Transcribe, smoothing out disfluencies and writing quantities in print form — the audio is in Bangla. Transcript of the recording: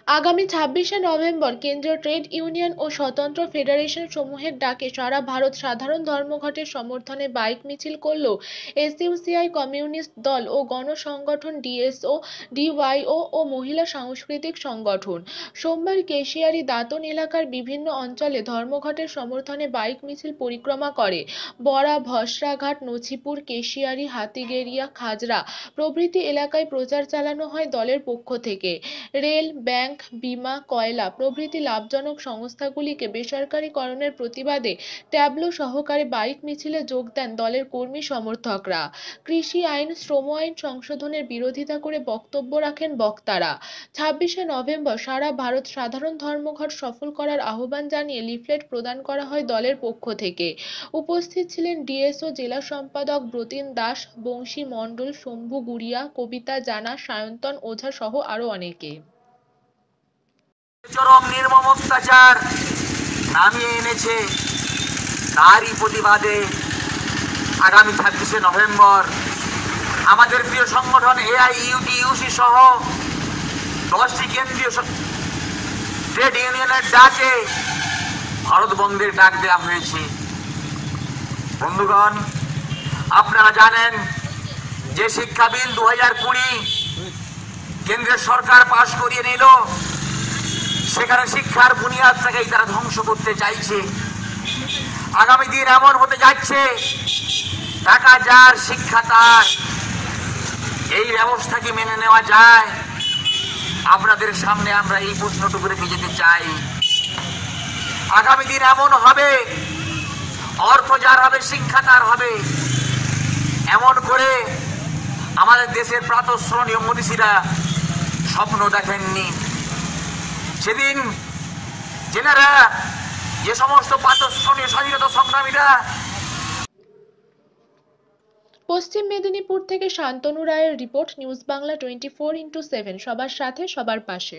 আগামী ২৬শে নভেম্বর কেন্দ্রীয় ট্রেড ইউনিয়ন ও স্বতন্ত্র ফেডারেশন সমূহের ডাকে সারা ভারত সাধারণ ধর্মঘটের সমর্থনে বাইক মিছিল করল এসইউসিআই কমিউনিস্ট দল ও গণসংগঠন ডিএসও, ডিওয়াইও ও মহিলা সাংস্কৃতিক সংগঠন। সোমবার কেশিয়ারি দাঁতন এলাকার বিভিন্ন অঞ্চলে ধর্মঘটের সমর্থনে বাইক মিছিল পরিক্রমা করে। বড়া, ভসরাঘাট, নছিপুর, কেশিয়ারি, হাতিগেরিয়া, খাজরা প্রভৃতি এলাকায় প্রচার চালানো হয় দলের পক্ষ থেকে। রেল, ব্যাংক, বিমা, কয়লা প্রভৃতি লাভজনক সংস্থাগুলিকে বেসরকারীকরণের প্রতিবাদে ট্যাবলো সহকারে বাইক মিছিলে যোগ দেন দলের কর্মী সমর্থকরা। কৃষি আইন, শ্রম আইন সংশোধনের বিরোধিতা করে বক্তব্য রাখেন বক্তারা। ২৬শে নভেম্বর সারা ভারত সাধারণ ধর্মঘট সফল করার আহ্বান জানিয়ে লিফলেট প্রদান করা হয় দলের পক্ষ থেকে। উপস্থিত ছিলেন ডিএসও জেলা সম্পাদক ব্রতিন দাস, বংশী মণ্ডল, শম্ভু গুড়িয়া, কবিতা জানা, সায়ন্তন ওঝা সহ আরো অনেকে। চরম নির্মম অত্যাচার নামিয়ে এনেছে, তারই প্রতিবাদে আগামী ২৬শে নভেম্বর আমাদের প্রিয় সংগঠন এআইইউটিইউসি সহ ১০টি কেন্দ্রীয় ট্রেড ইউনিয়নের ডাকে ভারত বন্ধের ডাক দেওয়া হয়েছে। বন্ধুগণ, আপনারা জানেন যে শিক্ষা বিল ২০২০ কেন্দ্রের সরকার পাশ করিয়ে নিল, সেখানে শিক্ষার বুনিয়াদটাকেই তারা ধ্বংস করতে চাইছে। আগামী দিন এমন হতে যাচ্ছে, টাকা যার শিক্ষা তার, এই ব্যবস্থা কি মেনে নেওয়া যায়? আপনাদের সামনে আমরা এই প্রশ্নটুকু রেখে যেতে চাই। আগামী দিন এমন হবে, অর্থ যার হবে শিক্ষা তার হবে, এমন করে আমাদের দেশের প্রাতঃস্মরণীয় মনীষীরা স্বপ্ন দেখেননি। সেদিন যেনারা, যে সমস্ত প্রাতঃস্মরণীয় স্বাধীনতা সংগ্রামীরা। পশ্চিম মেদিনীপুর থেকে শান্তনু রায়ের রিপোর্ট, নিউজ বাংলা 24x7, সবার সাথে সবার পাশে।